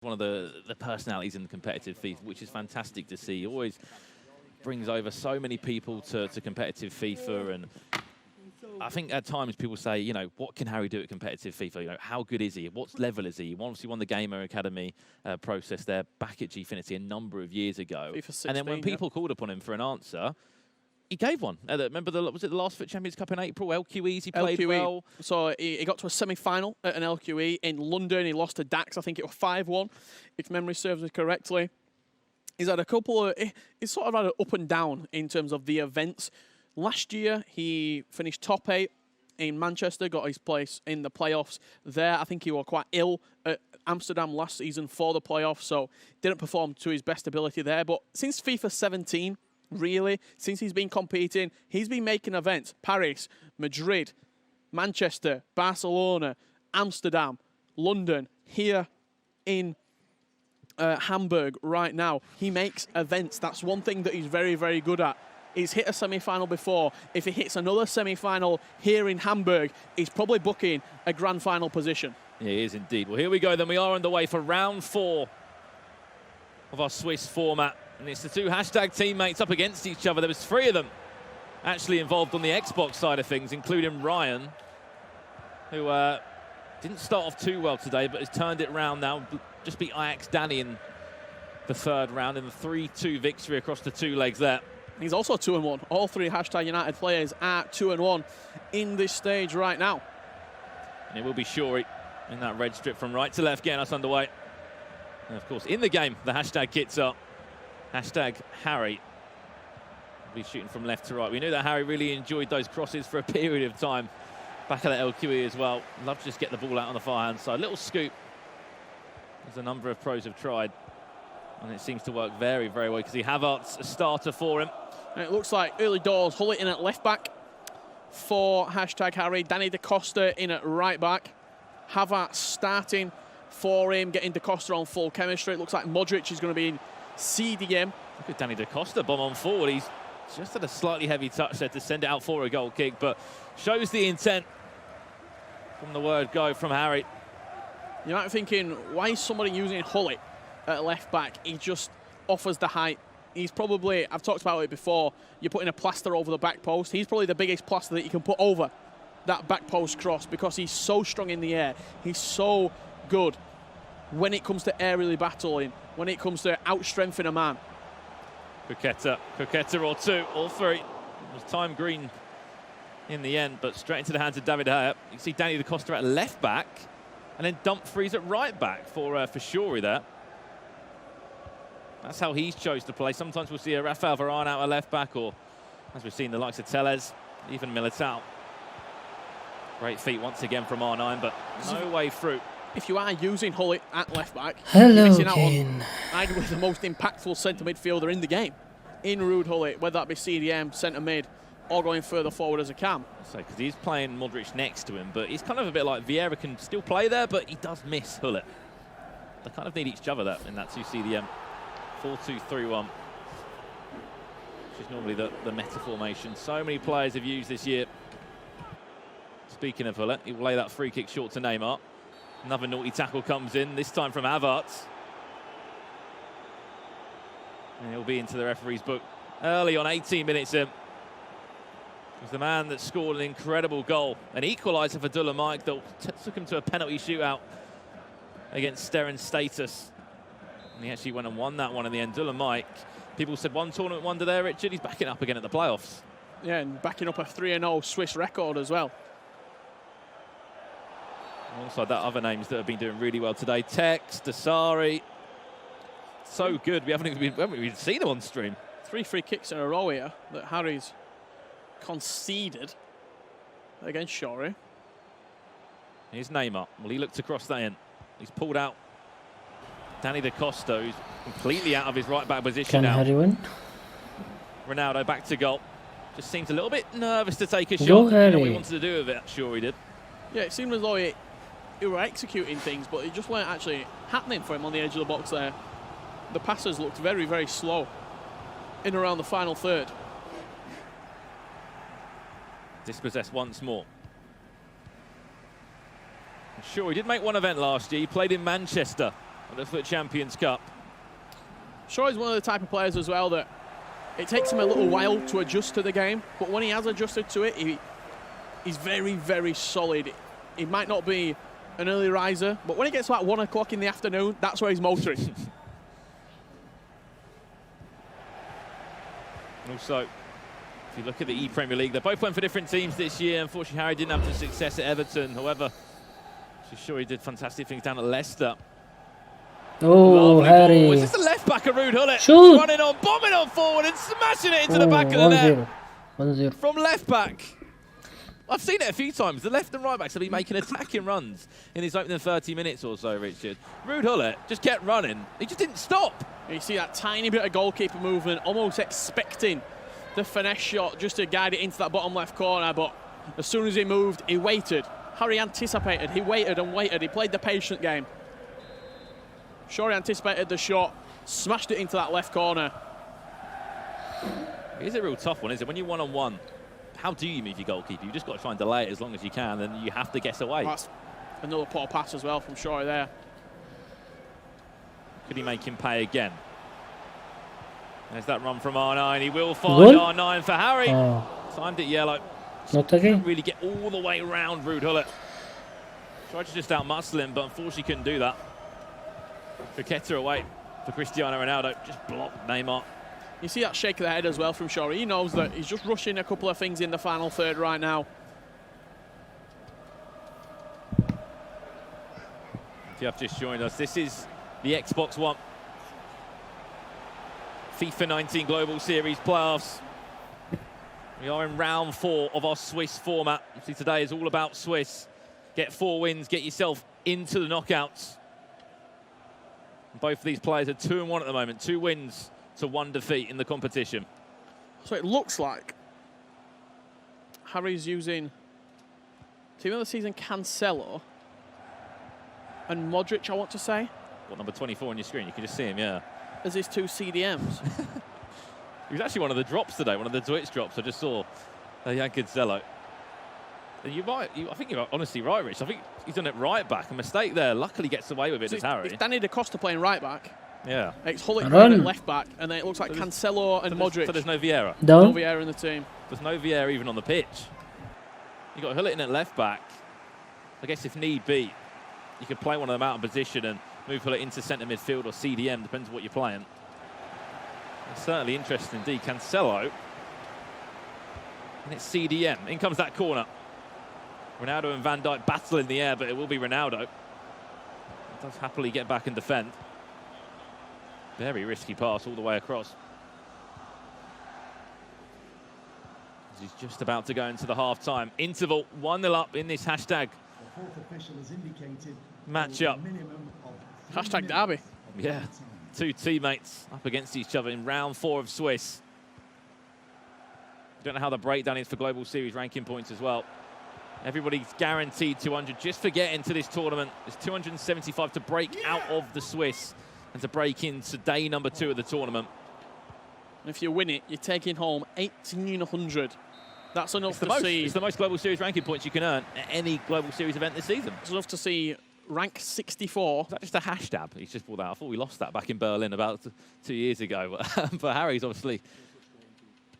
One of the personalities in the competitive FIFA, which is fantastic to see. He always brings over so many people to competitive FIFA, and I think at times people say, you know, what can Harry do at competitive FIFA? You know, how good is he? What level is he? He obviously won the Gamer Academy process there back at Gfinity a number of years ago. FIFA 16, and then when people called upon him for an answer, he gave one. Remember, was it the last FUT Champions Cup in April? LQEs, he played well. So he got to a semi-final at an LQE in London. He lost to Dax. I think it was 5-1, if memory serves me correctly. He's had a couple of... He's sort of had an up and down in terms of the events. Last year, he finished top 8 in Manchester, got his place in the playoffs there. I think he was quite ill at Amsterdam last season for the playoffs, so didn't perform to his best ability there. But since FIFA 17... really, since he's been competing, he's been making events. Paris, Madrid, Manchester, Barcelona, Amsterdam, London, here in Hamburg right now. He makes events. That's one thing that he's very, very good at. He's hit a semi-final before. If he hits another semi-final here in Hamburg, he's probably booking a grand final position. Yeah, he is indeed. Well, here we go. Then we are on the way for round 4 of our Swiss format. And it's the two hashtag teammates up against each other. There was 3 of them actually involved on the Xbox side of things, including Ryan, who didn't start off too well today, but has turned it round now. Just beat Ajax Danny in the 3rd round in the 3-2 victory across the 2 legs there. He's also 2-1. All 3 hashtag United players are 2-1 in this stage right now. And it will be Shawrey in that red strip from right to left, getting us underway. And of course, in the game, the hashtag kits up. Hashtag Harry will be shooting from left to right. We knew that Harry really enjoyed those crosses for a period of time back at the LQE as well. Love to just get the ball out on the far hand side. Little scoop, as a number of pros have tried. And it seems to work very, very well because Havertz a starter for him. And it looks like early doors, Hull in at left back for hashtag Harry. Danny Da Costa in at right back. Havertz starting for him, getting Da Costa on full chemistry. It looks like Modric is going to be in CDM. Look at Danny Da Costa bomb on forward. He's just had a slightly heavy touch there to send it out for a goal kick, but shows the intent from the word go from Harry. You might be thinking, why is somebody using Hully at left back? He just offers the height. He's probably, I've talked about it before, you're putting a plaster over the back post. He's probably the biggest plaster that you can put over that back post cross because he's so strong in the air. He's so good when it comes to aerially battling, when it comes to outstrengthening a man. Coquetta or 2, or 3. It was time green in the end, but straight into the hands of David Haya. You can see Danny Da Costa at left back, and then Dumfries at right back for Shawrey there. That's how he's chose to play. Sometimes we'll see a Rafael Varane out at left back, or as we've seen the likes of Tellez, even Militao. Great feat once again from R9, but no way through. If you are using Hully at left back, hello, you're missing out on arguably the most impactful centre midfielder in the game, in Ruud Hully, whether that be CDM, centre mid, or going further forward as a cam. So, because he's playing Modric next to him, but he's kind of a bit like Vieira can still play there, but he does miss Hully. They kind of need each other in that 2 CDM. 4-2-3-1, which is normally the meta formation. So many players have used this year. Speaking of Hully, he will lay that free kick short to Neymar. Another naughty tackle comes in, this time from Havertz. And he'll be into the referee's book early on, 18 minutes in. He's the man that scored an incredible goal, an equaliser for Dolomic that took him to a penalty shootout against Steren Status. And he actually went and won that one in the end. Dolomic, people said one tournament wonder there, Richard. He's backing up again at the playoffs. Yeah, and backing up a 3-0 Swiss record as well. Alongside that, other names that have been doing really well today. Tex, Dasari. So good. We haven't even seen them on stream. 3 free kicks in a row here that Harry's conceded against Shawrey. Here's Neymar. Well, he looked to cross that in. He's pulled out Danny Da Costa, who's completely out of his right back position Can now. Harry win? Ronaldo back to goal. Just seems a little bit nervous to take a shot. Go, You know what he Harry. wanted to do with it, sure he did. Yeah, it seemed as though he were executing things, but it just weren't actually happening for him on the edge of the box there. The passes looked very, very slow in around the final third. Dispossessed once more. Sure, he did make one event last year. He played in Manchester at the FUT Champions Cup. Shawrey's one of the type of players as well that it takes him a little while to adjust to the game, but when he has adjusted to it, he's very, very solid. He might not be an early riser, but when it gets about 1 o'clock in the afternoon, that's where he's motoring. Also, if you look at the E-Premier League, they both went for different teams this year. Unfortunately, Harry didn't have the success at Everton. However, I'm sure he did fantastic things down at Leicester. Oh, Lovely Harry. ball. Is this the left back of Ruud Gullit? Shoot. Running on, bombing on forward and smashing it into the back of the net. 1-0. From left back. I've seen it a few times. The left and right backs have been making attacking runs in his opening 30 minutes or so, Richard. Ruud Gullit just kept running. He just didn't stop. You see that tiny bit of goalkeeper movement, almost expecting the finesse shot just to guide it into that bottom left corner, but as soon as he moved, he waited. Harry anticipated, he waited and waited. He played the patient game. Shawrey anticipated the shot, smashed it into that left corner. It is a real tough one, isn't it? When you're one-on-one, how do you move your goalkeeper? You've just got to try and delay it as long as you can, and you have to guess away. That's another poor pass as well from Shawrey there. Could he make him pay again? There's that run from R9. He will find R9 for Harry. Oh, Timed it yellow. not again. Couldn't really get all the way around Ruud Gullit. Tried to just out-muscle him, but unfortunately couldn't do that. Paqueta away for Cristiano Ronaldo. Just blocked Neymar. You see that shake of the head as well from Shawrey. He knows that he's just rushing a couple of things in the final third right now. If you have just joined us, this is the Xbox One FIFA 19 Global Series playoffs. We are in round 4 of our Swiss format. See, today is all about Swiss. Get 4 wins, get yourself into the knockouts. Both of these players are 2-1 at the moment. 2 wins to 1 defeat in the competition. So it looks like Harry's using team of the season Cancelo and Modric, I want to say. What, number 24 on your screen? You can just see him, yeah. As his 2 CDMs. He was actually one of the drops today, one of the Twitch drops. I just saw Jan Cancelo. I think you're honestly right, Rich. I think he's done it right back. A mistake there. Luckily gets away with it, So as Harry. it's Danny Da Costa playing right back. Yeah. It's Gullit playing at left back. And then it looks like Cancelo and Modric. So there's no Vieira. No Vieira in the team. There's no Vieira even on the pitch. You've got Gullit in at left back. I guess if need be, you could play one of them out of position and move Gullit into centre midfield or CDM, depends on what you're playing. It's certainly interesting indeed. Cancelo. And it's CDM. In comes that corner. Ronaldo and Van Dijk battle in the air, but it will be Ronaldo. He does happily get back and defend. Very risky pass all the way across. He's just about to go into the half-time interval. 1-0 up in this hashtag match-up. Hashtag derby. Yeah, 2 teammates up against each other in round 4 of Swiss. Don't know how the breakdown is for Global Series ranking points as well. Everybody's guaranteed 200 just for getting to this tournament. There's 275 to break out of the Swiss and to break into day number 2 of the tournament. And if you win it, you're taking home 1,800. That's enough to see. It's the most Global Series ranking points you can earn at any Global Series event this season. It's enough to see rank 64. Is that just a hashtag he's just pulled out? I thought we lost that back in Berlin about 2 years ago. But Harry's obviously...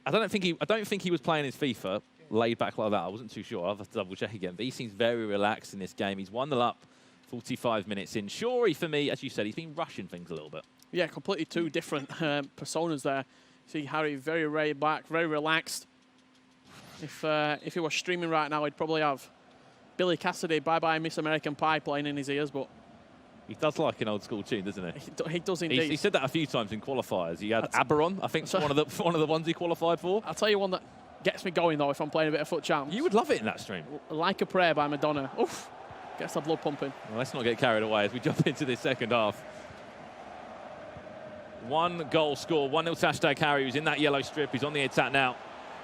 I don't think he was playing his FIFA laid back like that. I wasn't too sure. I'll have to double check again. But he seems very relaxed in this game. He's 1-0 up, 45 minutes in. Shawrey, for me, as you said, he's been rushing things a little bit. Yeah, completely 2 different personas there. See Harry very laid back, very relaxed. If he was streaming right now, he'd probably have Billy Cassidy, Bye Bye Miss American Pie playing in his ears, but... He does like an old school tune, doesn't he? He does indeed. He said that a few times in qualifiers. He had Aberon, I think, one of the ones he qualified for. I'll tell you one that gets me going, though, if I'm playing a bit of FUT Champs. You would love it in that stream. Like a Prayer by Madonna. Oof. Gets the blood pumping. Well, let's not get carried away as we jump into this second half. 1 goal score, 1-0 hashtag Harry, who's in that yellow strip. He's on the attack now.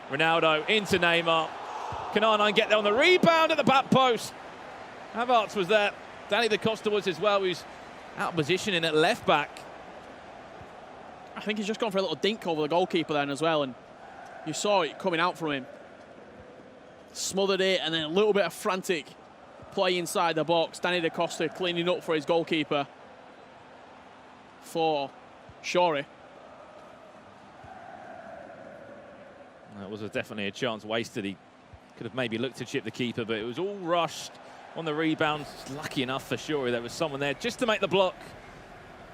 Ronaldo into Neymar. Can R9 get there on the rebound at the back post? Havertz was there. Danny Da Costa was as well, who's out of position in at left back. I think he's just gone for a little dink over the goalkeeper then as well, and you saw it coming out from him. Smothered it, and then a little bit of frantic play inside the box. Danny Da Costa cleaning up for his goalkeeper. for Shawrey. That was definitely a chance wasted. He could have maybe looked to chip the keeper, but it was all rushed on the rebound. Lucky enough for Shawrey, there was someone there just to make the block.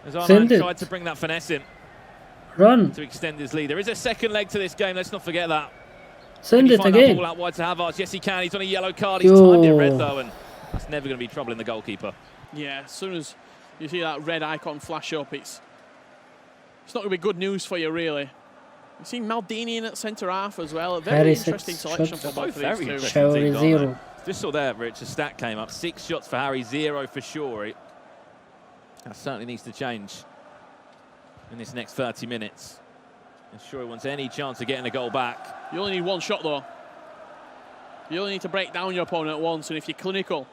As Arman tried to bring that finesse in. Run. To extend his lead. There is a second leg to this game, let's not forget that. Send it That again. ball out wide to Havertz. Yes, he can. He's on a yellow card. He's timed it red, though, and that's never going to be troubling the goalkeeper. Yeah, as soon as you see that red icon flash up, it's not going to be good news for you, really. You've seen Maldini in at centre-half as well. A very interesting selection for both of these two. Shawrey 0. Just saw there, Rich, a stat came up. 6 shots for Harry, 0 for Shawrey. That certainly needs to change in this next 30 minutes. And Shawrey wants any chance of getting a goal back. You only need one shot, though. You only need to break down your opponent once, and if you're clinical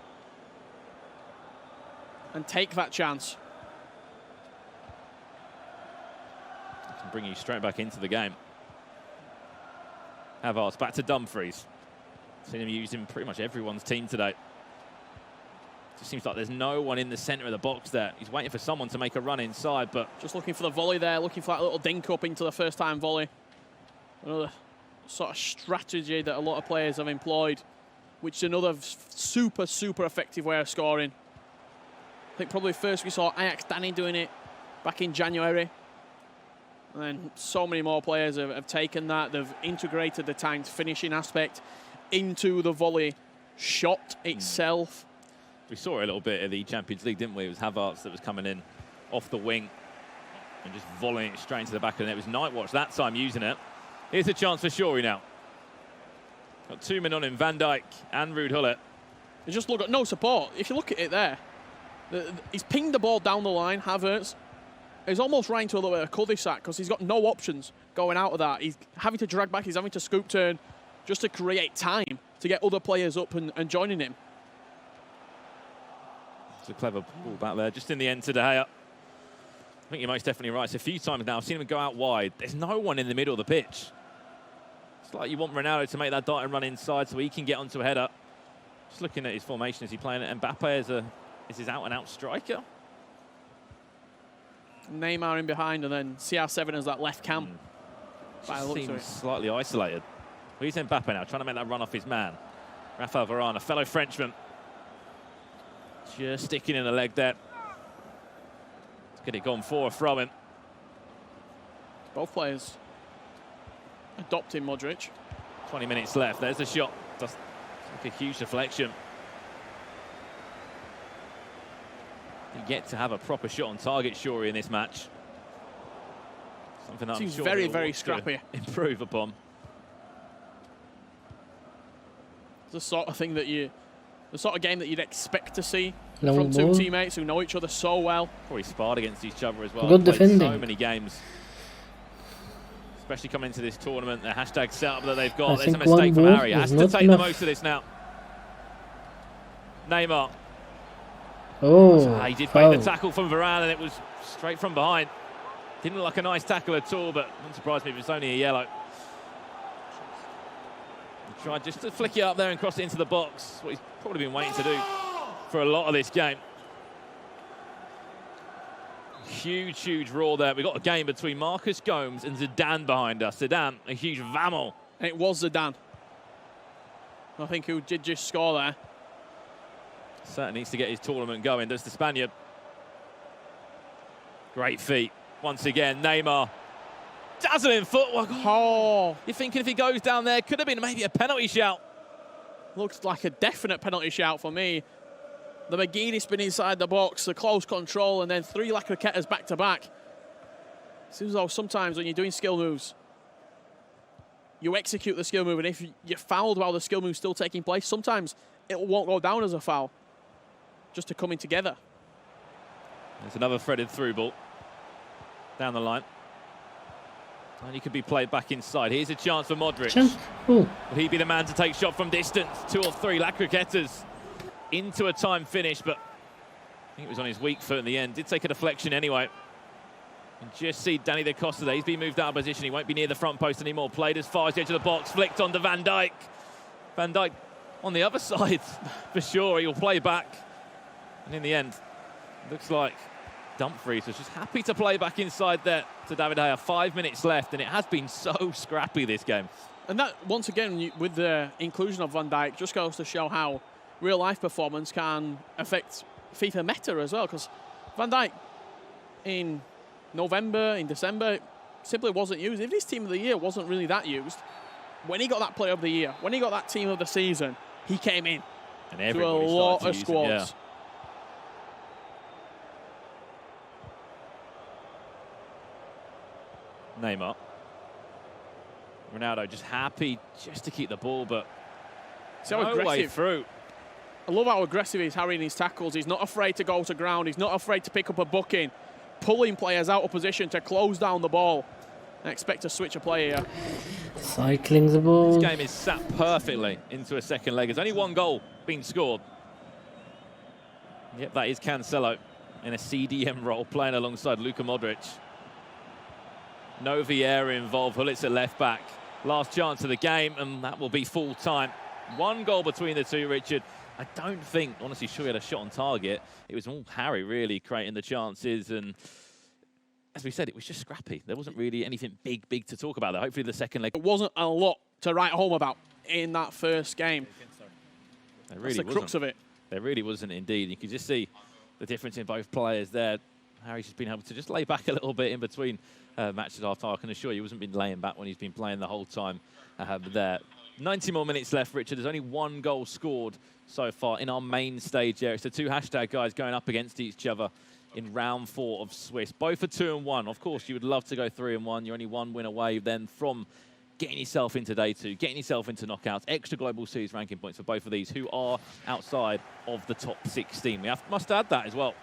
and take that chance, it can bring you straight back into the game. Havertz back to Dumfries. Seen him using pretty much everyone's team today. Just seems like there's no one in the centre of the box there. He's waiting for someone to make a run inside, but just looking for the volley there, looking for that little dink up into the first-time volley. Another sort of strategy that a lot of players have employed, which is another super, super effective way of scoring. I think probably first we saw Ajax Danny doing it back in January. And then so many more players have taken that. They've integrated the timed finishing aspect into the volley shot itself. We saw it a little bit at the Champions League, didn't we? It was Havertz that was coming in off the wing and just volleying it straight into the back of the net. It was Nightwatch that time using it. Here's a chance for Shawrey now. Got 2 men on him, Van Dijk and Ruud Gullit. You just look at no support. If you look at it there, he's pinged the ball down the line, Havertz. He's almost right into a little bit of a cul-de-sac because he's got no options going out of that. He's having to drag back, he's having to scoop turn just to create time to get other players up and joining him. It's a clever ball back there, just in the end to De Gea. I think you're most definitely right. It's a few times now I've seen him go out wide. There's no one in the middle of the pitch. It's like you want Ronaldo to make that dart and run inside so he can get onto a header. Just looking at his formation, is he playing it? Mbappe is his out-and-out striker? Neymar in behind, and then CR7 as that left cam. Seems slightly isolated. Well, he's Mbappe now, trying to make that run off his man. Rafael Varane, a fellow Frenchman. Just sticking in the leg there. Let's get it gone for from him. Both players adopting Modric. 20 minutes left. There's the shot. That's like a huge deflection. You get to have a proper shot on target, Shawrey, in this match. Something that seems I'm sure very, very scrappy. Improve upon. It's the sort of thing that the sort of game that you'd expect to see Long from two ball. teammates who know each other so well. Probably sparred against each other as well. Good Played defending. so many games. Especially coming into this tournament, the hashtag setup that they've got. There's a think one mistake from ball Harry. Has is to not take enough. the most of this now. Neymar. Oh, He did foul. make the tackle from Varane, and it was straight from behind. Didn't look like a nice tackle at all, but wouldn't surprise me if it's only a yellow. He tried just to flick it up there and cross it into the box. What he's probably been waiting to do for a lot of this game. Huge, huge roar there. We've got a game between Marcus Gomes and Zidane behind us. Zidane, a huge vamel. And it was Zidane, I think, who did just score there. Certainly needs to get his tournament going, does the Spaniard. Great feet. Once again, Neymar. Dazzling footwork. Oh, You're thinking if he goes down there, could have been maybe a penalty shout. looks like a definite penalty shout for me. The McGeady spin inside the box, the close control, and then 3 La Croquetas back to back. Seems though sometimes when you're doing skill moves, you execute the skill move, and if you're fouled while the skill move's still taking place, sometimes it won't go down as a foul, just to coming together. There's another threaded through ball down the line. And he could be played back inside. Here's a chance for Modric. Oh, Will he be the man to take shot from distance? 2 or 3 La Croquetas into a time finish, but I think it was on his weak foot in the end. Did take a deflection anyway. And just see Danny Da Costa there. He's been moved out of position. He won't be near the front post anymore. Played as far as the edge of the box. Flicked onto Van Dijk. Van Dijk on the other side for sure. He'll play back. And in the end, looks like Dumfries was just happy to play back inside there to David Haya. 5 minutes left, and it has been so scrappy this game. And that, once again, with the inclusion of Van Dijk, just goes to show how real-life performance can affect FIFA meta as well, because Van Dijk in November, in December, simply wasn't used. If his team of the year wasn't really that used, when he got that player of the year, when he got that team of the season, he came in and to a lot of squads. Yeah. Neymar. Ronaldo just happy just to keep the ball, but no way through. I love how aggressive he's Harry in his tackles. He's not afraid to go to ground. He's not afraid to pick up a booking, pulling players out of position to close down the ball. I expect to switch a player here. Cycling the ball. This game is sat perfectly into a second leg. There's only one goal being scored. Yep, that is Cancelo in a CDM role, playing alongside Luka Modric. No Vieira involved. Hullitz at left back. Last chance of the game, and that will be full time. One goal between the two, Richard. I don't think, honestly, Shawrey had a shot on target. It was all Harry really creating the chances, and as we said, it was just scrappy. There wasn't really anything big to talk about there. Hopefully the second leg. It wasn't a lot to write home about in that first game. There really That's the crux of it. There really wasn't indeed. You could just see the difference in both players there. Harry's just been able to just lay back a little bit in between matches after. I can assure you he hasn't been laying back when he's been playing the whole time there. 90 more minutes left, Richard. There's only one goal scored so far in our main stage here. It's the two hashtag guys going up against each other in round 4 of Swiss. Both are 2-1. Of course, you would love to go 3-1. You're only one win away then from getting yourself into day 2, getting yourself into knockouts, extra global series ranking points for both of these who are outside of the top 16. We must add that as well.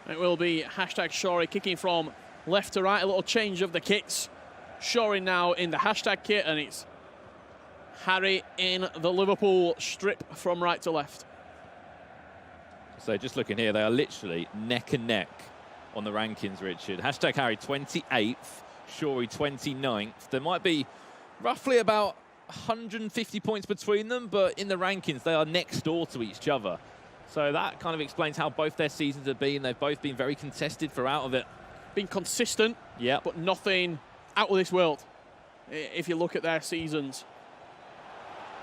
It will be hashtag Shawrey kicking from left to right. A little change of the kits. Shawrey now in the hashtag kit, and it's Harry in the Liverpool strip from right to left. So just looking here, they are literally neck and neck on the rankings, Richard. Hashtag Harry 28th, Shawrey 29th. There might be roughly about 150 points between them, but in the rankings, they are next door to each other. So that kind of explains how both their seasons have been. They've both been very contested throughout of it. Been consistent, yeah, but nothing out of this world, if you look at their seasons.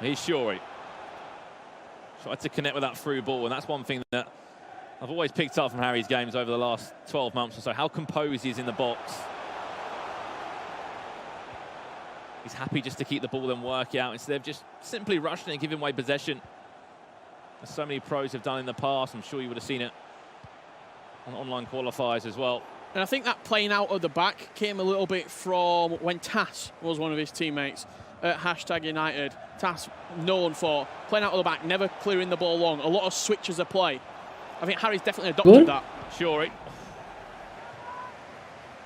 Here's Shawrey. Tried to connect with that through ball, and that's one thing that I've always picked up from Harry's games over the last 12 months or so, how composed he is in the box. He's happy just to keep the ball and work it out instead of just simply rushing it and giving away possession. As so many pros have done in the past. I'm sure you would have seen it on online qualifiers as well. And I think that playing out of the back came a little bit from when Tass was one of his teammates at hashtag United. Tass known for playing out of the back, never clearing the ball long, a lot of switches of play. I think Harry's definitely adopted that. Shawrey.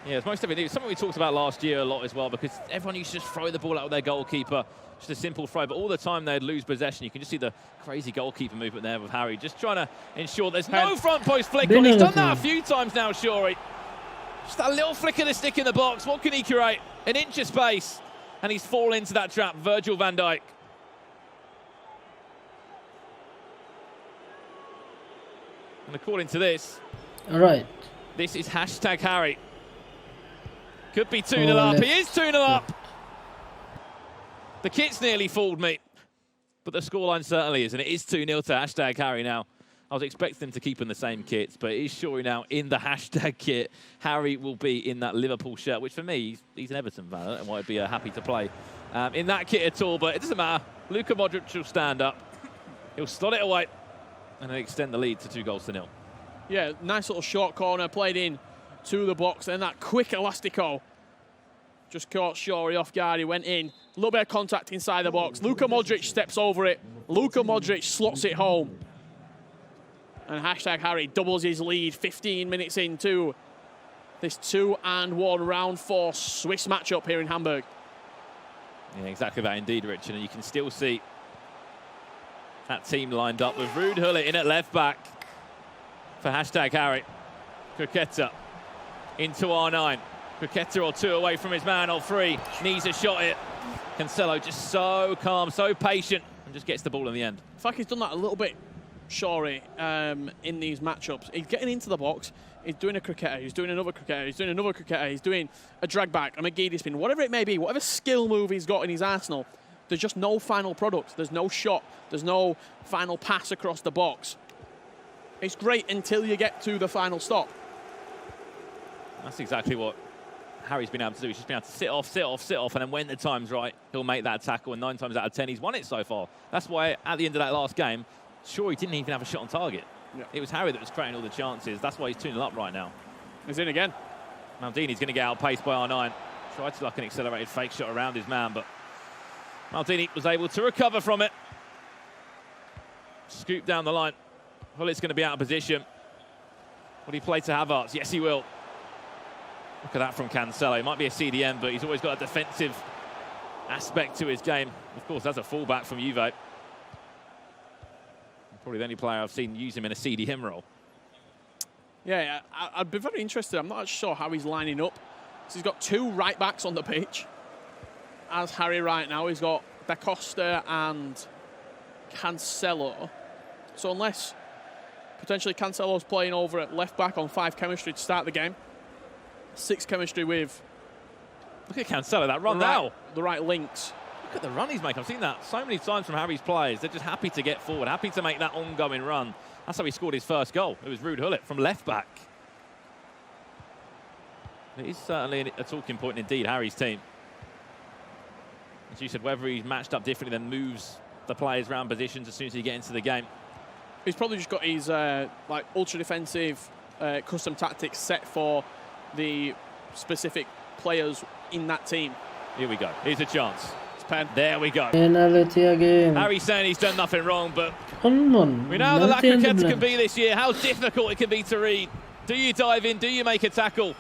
Yeah, it's most of it. It's something we talked about last year a lot as well, because everyone used to just throw the ball out with their goalkeeper. Just a simple throw, but all the time they'd lose possession. You can just see the crazy goalkeeper movement there with Harry, just trying to ensure there's no front post flick on. He's done that a few times now, Shawrey. Just that little flick of the stick in the box. What can he create? An inch of space, and he's fallen into that trap. Virgil van Dijk. And according to this, all right, this is hashtag Harry. Could be 2-0 up. He is 2-0 up. The kit's nearly fooled me, but the scoreline certainly is, and it is 2-0 to hashtag Harry now. I was expecting them to keep in the same kits, but it is Shawrey now in the hashtag kit. Harry will be in that Liverpool shirt, which for me, he's an Everton fan, and I'd be happy to play in that kit at all, but it doesn't matter. Luka Modric will stand up. He'll slot it away and then extend the lead to 2-0. Yeah, nice little short corner, played in to the box, and that quick elastico just caught Shawrey off guard. He went in, a little bit of contact inside the box. Luka Modric steps over it. Luka Modric slots it home. And hashtag Harry doubles his lead 15 minutes into this 2-1 round 4 Swiss matchup here in Hamburg. Yeah, exactly that indeed, Richard. And you can still see that team lined up with Ruud Gullit in at left back for hashtag Harry. Crocetta into R9. Crocetta or 2 away from his man, or 3. Needs a shot it. Cancelo just so calm, so patient, and just gets the ball in the end. In fact, he's done that a little bit Shawrey in these matchups. He's getting into the box. He's doing a cricketer. He's doing another cricketer. He's doing another cricketer. He's doing a drag back, a McGeady spin, whatever it may be, whatever skill move he's got in his arsenal. There's just no final product. There's no shot. There's no final pass across the box. It's great until you get to the final stop. That's exactly what Harry's been able to do. He's just been able to sit off, sit off, sit off, and then when the time's right, he'll make that tackle, and 9 times out of 10, he's won it so far. That's why at the end of that last game, Shawrey didn't even have a shot on target. Yeah. It was Harry that was creating all the chances. That's why he's 2-0 up right now. He's in again. Maldini's going to get outpaced by R9. Tried to like an accelerated fake shot around his man, but Maldini was able to recover from it. Scoop down the line. Hullit's going to be out of position. Will he play to Havertz? Yes, he will. Look at that from Cancelo. He might be a CDM, but he's always got a defensive aspect to his game. Of course, that's a fullback from Juve. Probably the only player I've seen use him in a CDM role. Yeah, I'd be very interested. I'm not sure how he's lining up. So he's got 2 right backs on the pitch. As Harry right now, he's got Da Costa and Cancelo. So unless potentially Cancelo's playing over at left back on 5 chemistry to start the game, 6 chemistry with... Look at Cancelo, that run now. The right links. Look at the run he's making. I've seen that so many times from Harry's players. They're just happy to get forward, happy to make that ongoing run. That's how he scored his first goal. It was Ruud Gullit from left back. It is certainly a talking point indeed, Harry's team. As you said, whether he's matched up differently then moves the players around positions as soon as he gets into the game. He's probably just got his like ultra defensive custom tactics set for the specific players in that team. Here we go. Here's a chance. It's Pen. There we go. Penalty again. Harry's saying he's done nothing wrong, but Come on. we know how the lack of nothing Keta in can be this year, how difficult it can be to read. Do you dive in? Do you make a tackle?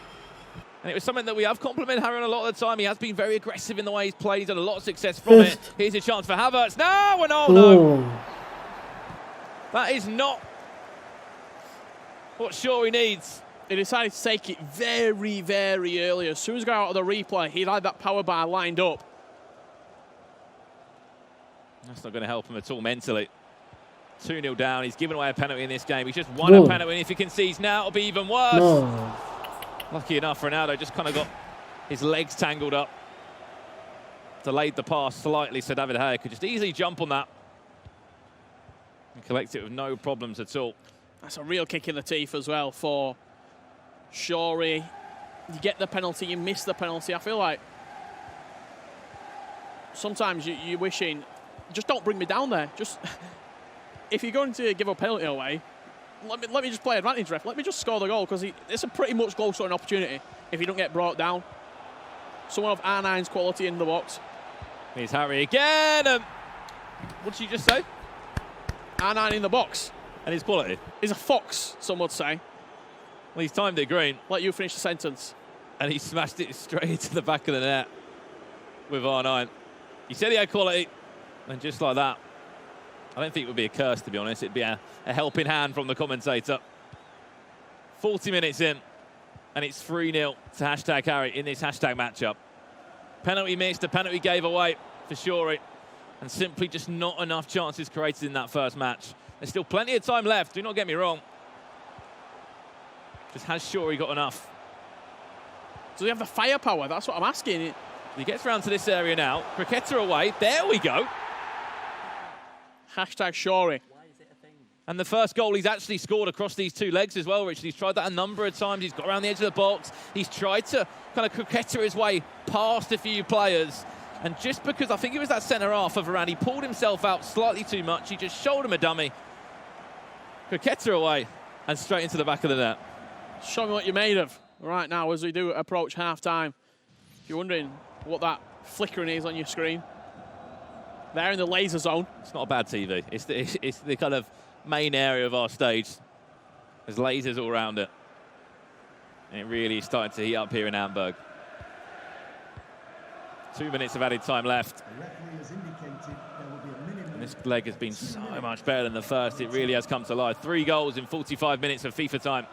And it was something that we have complimented Harry on a lot of the time. He has been very aggressive in the way he's played. He's had a lot of success from it. Here's a chance for Havertz. No, and oh no. That is not what Shawrey needs. He decided to take it very, very early. As soon as he got out of the replay, he had that power bar lined up. That's not going to help him at all mentally. 2-0 down. He's given away a penalty in this game. He's just won a penalty. And if he concedes now, it'll be even worse. No. Lucky enough, Ronaldo just kind of got his legs tangled up. Delayed the pass slightly, so David Gea could just easily jump on that and collect it with no problems at all. That's a real kick in the teeth as well for Shawrey. You get the penalty, you miss the penalty. I feel like sometimes you're wishing, just don't bring me down there. Just if you're going to give a penalty away, let me just play advantage, ref. Let me just score the goal, because it's a pretty much goal scoring opportunity if you don't get brought down. Someone of R9's quality in the box. Here's Harry again. What did you just say? R9 in the box. And his quality? He's a fox, some would say. Well, he's timed it green. Let you finish the sentence. And he smashed it straight into the back of the net with R9. He said he had quality, and just like that, I don't think it would be a curse, to be honest. It'd be a helping hand from the commentator. 40 minutes in, and it's 3-0 to #Harry in this # matchup. Penalty missed, the penalty gave away for Shawrey, and simply just not enough chances created in that first match. There's still plenty of time left, do not get me wrong. Just has Shawrey got enough? Does he have the firepower? That's what I'm asking. He gets round to this area now. Cricketer away. There we go. #Shawrey. And the first goal he's actually scored across these 2 legs as well, Richard. He's tried that a number of times. He's got around the edge of the box. He's tried to kind of cricketer his way past a few players. And just because I think it was that centre-half of Varane, he pulled himself out slightly too much. He just showed him a dummy. Cricketer away and straight into the back of the net. Show me what you're made of right now as we do approach half-time. If you're wondering what that flickering is on your screen, they're in the laser zone. It's not a bad TV. It's the kind of main area of our stage. There's lasers all around it. And it really is starting to heat up here in Hamburg. 2 minutes of added time left. And this leg has been so much better than the first. It really has come to life. 3 goals in 45 minutes of FIFA time.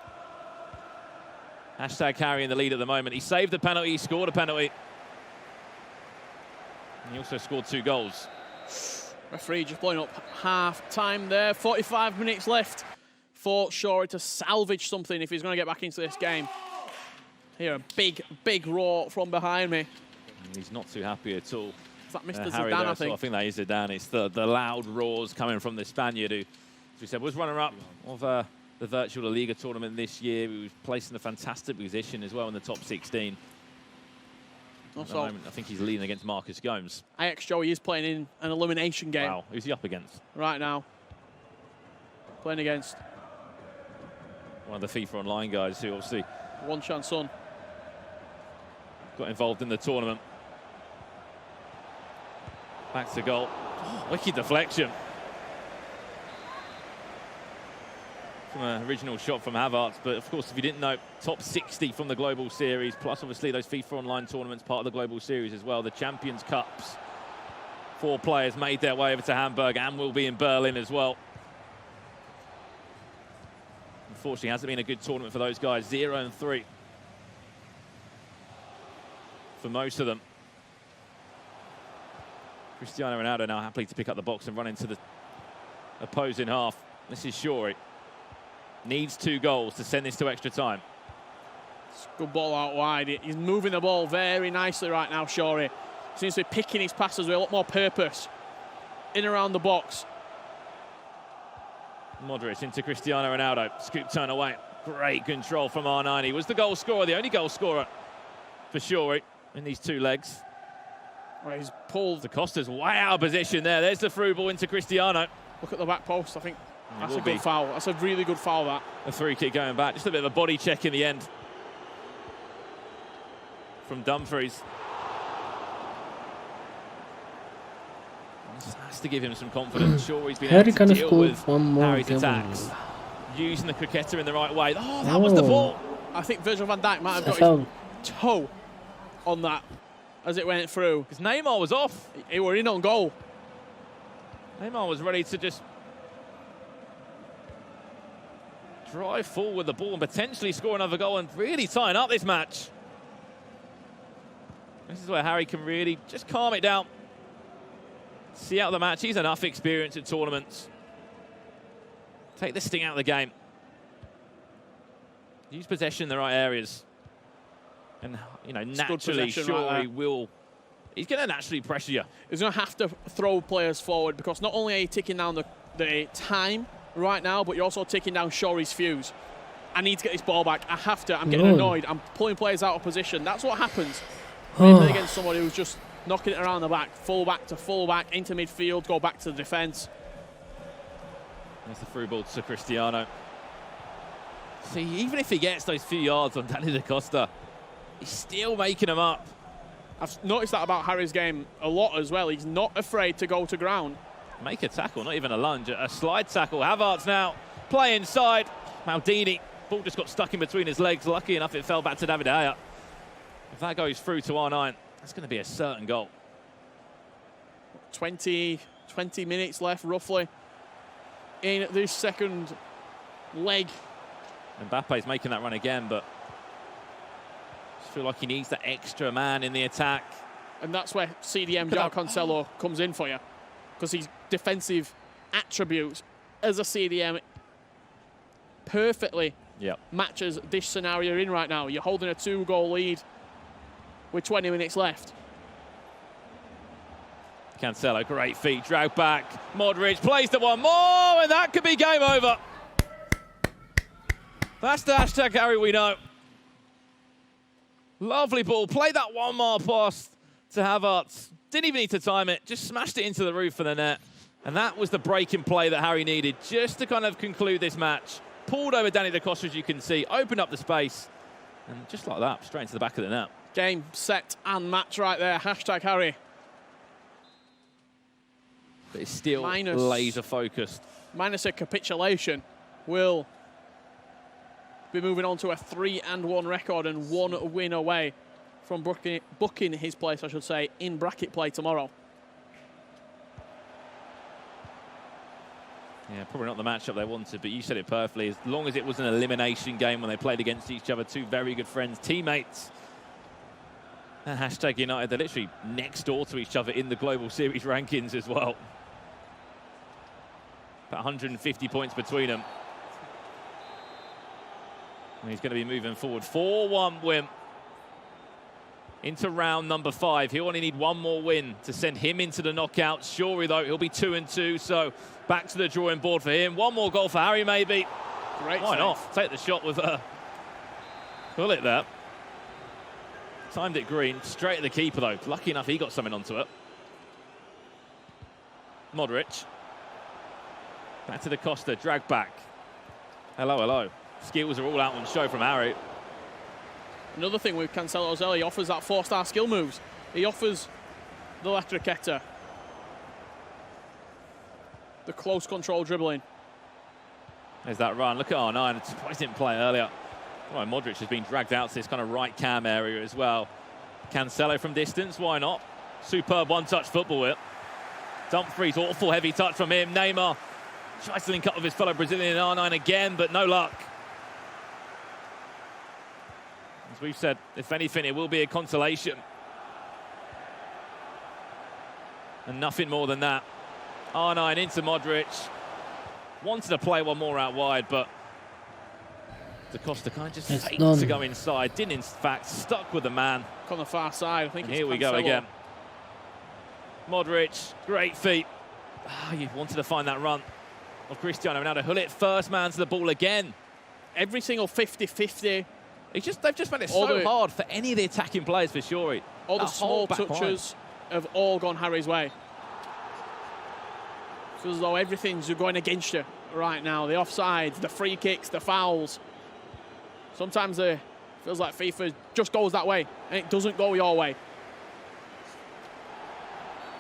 #Harry in the lead at the moment. He saved the penalty, he scored a penalty. And he also scored 2 goals. Referee just blowing up half time there. 45 minutes left for Shawrey to salvage something if he's going to get back into this game. Here, a big roar from behind me. He's not too happy at all. Is that Mr. Harry Zidane, there, I think? I think that is Zidane. It's the loud roars coming from the Spaniard who, as we said, was runner-up of the Virtual La Liga tournament this year. He was placed in a fantastic position as well in the top 16. At the moment, I think he's leading against Marcus Gomes. Ajax Joey is playing in an elimination game. Wow, who's he up against? Right now. Playing against one of the FIFA Online guys who obviously One Chance Son. Got involved in the tournament. Back to goal. Oh, wicked deflection. From an original shot from Havertz, but of course, if you didn't know, top 60 from the Global Series, plus obviously those FIFA Online tournaments, part of the Global Series as well, the Champions Cups. 4 players made their way over to Hamburg and will be in Berlin as well. Unfortunately, hasn't been a good tournament for those guys. 0-3 for most of them. Cristiano Ronaldo now happily to pick up the box and run into the opposing half. This is Shawrey. Needs 2 goals to send this to extra time. Good ball out wide. He's moving the ball very nicely right now, Shawrey. Seems to be picking his passes with a lot more purpose. In around the box. Modric into Cristiano Ronaldo. Scoop turn away. Great control from R9. He was the goal scorer, the only goal scorer for Shawrey in these 2 legs. Well, he's pulled. Da Costa's way out of position there. There's the through ball into Cristiano. Look at the back post, I think. That's a good foul. That's a really good foul, that. A free kick going back. Just a bit of a body check in the end from Dumfries. Just has to give him some confidence. Shawrey's been able to deal with Harry's attacks. Using the cricketer in the right way. Oh, that was the ball. I think Virgil van Dijk might have got his toe on that as it went through. Because Neymar was off. He were in on goal. Neymar was ready to just drive forward with the ball and potentially score another goal and really tying up this match. This is where Harry can really just calm it down. See out the match. He's enough experience at tournaments. Take the sting out of the game. Use possession in the right areas. And, you know, naturally, Shawrey will... He's going to naturally pressure you. He's going to have to throw players forward because not only are you ticking down the time right now, but you're also taking down Shawrey's fuse. I need to get this ball back. I have to. I'm getting annoyed. I'm pulling players out of position. That's what happens when you play against somebody who's just knocking it around the back. Full back to full back, into midfield, go back to the defence. There's the through ball to Cristiano. See, even if he gets those few yards on Danny Da Costa, he's still making them up. I've noticed that about Harry's game a lot as well. He's not afraid to go to ground. Make a tackle, not even a lunge, a slide tackle. Havertz now play inside. Maldini, ball just got stuck in between his legs. Lucky enough it fell back to David De Gea. If that goes through to R9, that's going to be a certain goal. 20 minutes left roughly in this second leg. Mbappe's making that run again, but I feel like he needs that extra man in the attack. And that's where CDM João Cancelo comes in for you, because his defensive attributes as a CDM perfectly matches this scenario you're in right now. You're holding a 2-goal lead with 20 minutes left. Cancelo, great feet, drag back. Modric plays the one more, and that could be game over. That's the hashtag Harry we know. Lovely ball. Played that 1-mile pass to Havertz. Didn't even need to time it. Just smashed it into the roof of the net. And that was the breaking play that Harry needed just to kind of conclude this match. Pulled over Danny Da Costa, as you can see. Opened up the space. And just like that, straight into the back of the net. Game, set, and match right there. Hashtag Harry. But it's still laser focused. Minus a capitulation, will be moving on to a 3-1 record and 1 win away from booking his place, I should say, in bracket play tomorrow. Yeah, probably not the matchup they wanted, but you said it perfectly. As long as it was an elimination game when they played against each other, 2 very good friends, teammates. And hashtag United, they're literally next door to each other in the Global Series rankings as well. About 150 points between them. And he's going to be moving forward. 4-1 win into round number 5. He'll only need one more win to send him into the knockouts. Shawrey, though, he'll be 2-2, so back to the drawing board for him. One more goal for Harry, maybe. Great Why save. not? Take the shot with a bullet there. Timed it green, straight at the keeper, though. Lucky enough he got something onto it. Modric. Back to the Costa, drag back. Hello, hello. Skills are all out on show from Harry. Another thing with Cancelo as well, he offers that 4-star skill moves. He offers the Electriqueta, the close control dribbling. There's that run. Look at R9. Surprised he didn't play earlier. Well, Modric has been dragged out to this kind of right cam area as well. Cancelo from distance, why not? Superb one-touch football with it. Dumfries, awful heavy touch from him. Neymar tries to link up with his fellow Brazilian R9 again, but no luck. As we've said, if anything, it will be a consolation. And nothing more than that. R9 into Modric. Wanted to play one more out wide, but Da Costa kind of just faked to go inside. Didn't, in fact, stuck with the man. On the far side, I think And it's here we Cancelo. go again. Modric, great feet. You wanted to find that run of Cristiano Ronaldo. Hull it first man to the ball again. Every single 50-50. They've just made it so hard for any of the attacking players for Shawrey. All the small touches have all gone Harry's way. Feels as though everything's going against you right now. The offsides, the free kicks, the fouls. Sometimes it feels like FIFA just goes that way and it doesn't go your way.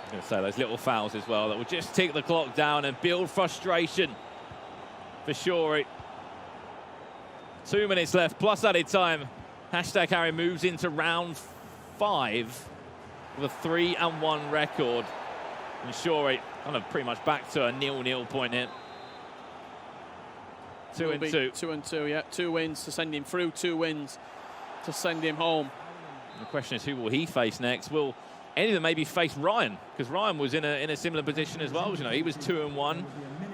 I'm going to say those little fouls as well that will just tick the clock down and build frustration for Shawrey. 2 minutes left, plus added time. Hashtag Harry moves into round 5 with a 3-1 record. And Shawrey kind of pretty much back to a 0-0 point here. 2-2. 2-2, yeah. 2 wins to send him through, 2 wins to send him home. The question is, who will he face next? Will any of them maybe face Ryan? Because Ryan was in a similar position as well. You know, he was 2-1.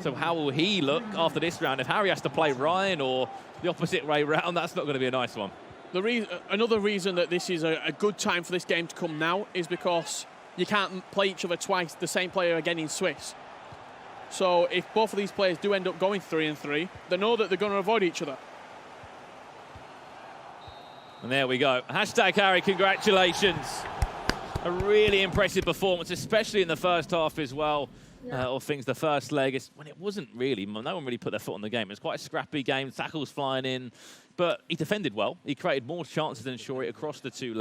So how will he look after this round? If Harry has to play Ryan or the opposite way round, that's not going to be a nice one. Another reason that this is a good time for this game to come now is because you can't play each other twice, the same player again in Swiss. So if both of these players do end up going 3-3, they know that they're going to avoid each other. And there we go. Hashtag Harry, congratulations. A really impressive performance, especially in the first half as well. Of things, the first leg, when it wasn't really, no one really put their foot on the game. It was quite a scrappy game, tackles flying in, but he defended well. He created more chances than Shawrey across the 2 legs.